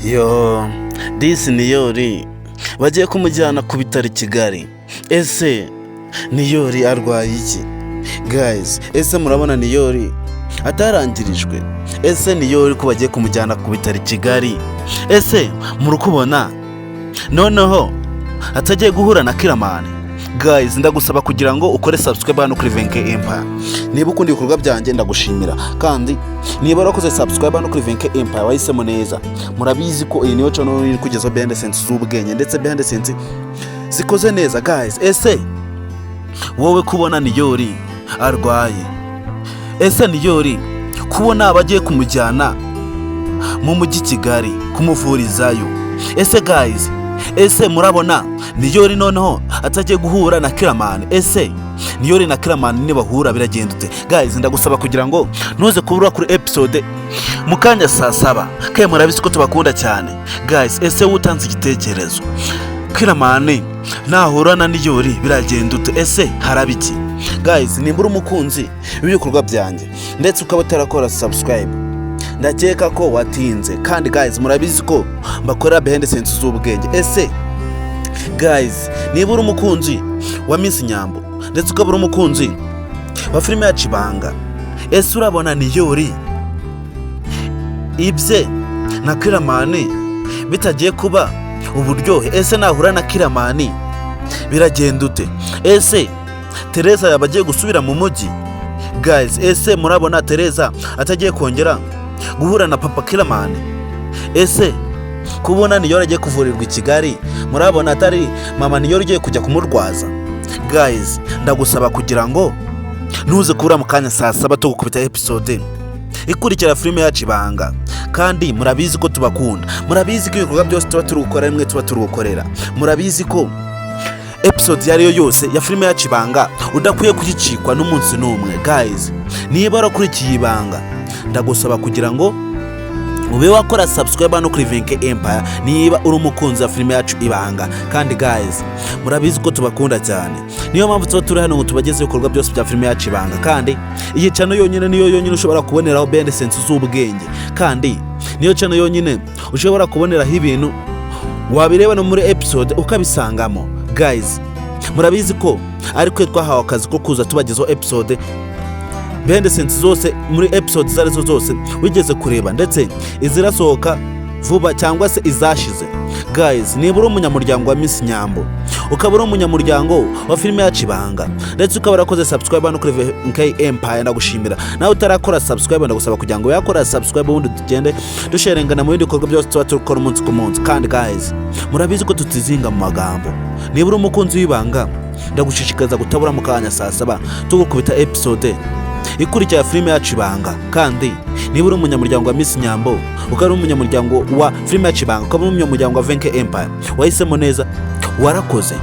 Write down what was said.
Yo, disi Niyori bagiye kumujyana ku bitaro i Kigali. Ese Niyori arwaye iki? Guys, ese murabona Niyori atarangirijwe? Ese Niyori ko bagiye kumujyana ku bitaro i Kigali? Ese murukubona noneho atagiye guhura na Kiramani? Guys, ndagusaba kugira ngo ukore subscribe hano kuri Venke Empire. Niba ukunda ibikorwa byanjye ndagushimira, kandi niba warakoze subscribe hano kuri Venke Empire wahisemo neza. Murabizi ko iyi niyo channel iri kugezaho behind the scenes z'ubwenge ndetse behind the scenes zikoze neza. Guys, ese wowe kubona Niyori arwaye, ese Niyori kubona abagiye kumujyana mu mujyi Kigali kumuvurizayo, ese guys, ese murabona Niyori noneho atagiye guhura na Kiramani? Ese Niyori na Kiramani nibahura biragenda ute? Guys, ndagusaba kugira ngo ntuze kubura kuri episode mukanya saa 7. Kaye murabizi ko tubakunda cyane. Guys, ese utanze igitekerezo, Kiramani nahura na Niyori biragenda ute? Ese harabiki? Guys, nimbura umukunzi w'ibikorwa byanjye ndetse ukaba utarakora subscribe, ndakeka ko watinze. Kandi guys, murabizi ko mbakora behind the scenes z'ubwenge. Ese guys, niba uri umukunzi wa Miss Nyambo ndetse ukaba uri umukunzi wa filime yacu Ibanga, ese urabona Niyori ibye na Kiramani bitagiye kuba uburyohe? Ese nahura na Kiramani biragenda ute? Ese Teresa yabagiye gusubira mu mujyi? Guys, ese murabona Teresa atagiye kongera guhura na papa Kiramani? Ese kubona Niyori agiye kuvurirwa i Kigali, murabona atari mama Niyori ugiye kujya kumurwaza? Guys, ndagusaba kugira ngo ntuze kubura mu kanya saa 7 tugukubita episode ikurikira filime yacu Ibanga. Kandi murabizi ko tubakunda, murabizi ko ibikorwa byose tuba turi gukora rimwe tuba turi gukorera, murabizi ko episode yariyo yose ya filime yacu Ibanga udakwiye kugicikwa n'umunsi n'umwe. Guys, niba warakurikiye Ibanga, ndagusaba kugira ngo ube wakora subscribe hano kuri Venke Empire niba uri umukunzi wa filime yacu Ibanga. Kandi guys, murabizi ko tubakunda cyane, niyo mpamvu tuba turi hano ngo tubageze ibikorwa byose bya filime yacu Ibanga. Kandi iyi channel yonyine niyo yonyine ushobora kuboneraho behind the scenes z'ubwenge, kandi niyo channel yonyine ushobora kuboneraho ibintu wabireba no muri episode ukabisangamo. Guys, murabizi ko ariko twahawe akazi ko kuza tubagezaho episode behind the scenes zose muri episode zarizo zose wigeze kureba, ndetse izirasohoka vuba cyangwa se izashize. Guys, niba uri umunyamuryango wa Miss Nyambo, ukaba uri umunyamuryango wa filime yacu Ibanga, ndetse ukaba warakoze subscribe hano kuri Venke Empire, ndagushimira. Nawe utarakora subscribe, ndagusaba kugira ngo yakora subscribe ubundi tugende dusherengana mu bindi bikorwa byose tuba turikora umunsi ku munsi. Kandi guys, murabizi ko tutizinga mu magambo. Niba uri umukunzi w'Ibanga, ndagushishikariza gutabura mu kanya saa 7 tugukubita episode ikurikira filime yacu Ibanga. Kandi niba uri umunyamuryango wa Miss Nyambo, ukaba uri umunyamuryango wa filime yacu Ibanga, ukaba uri umunyamuryango wa Venke Empire, wahisemo neza, warakoze.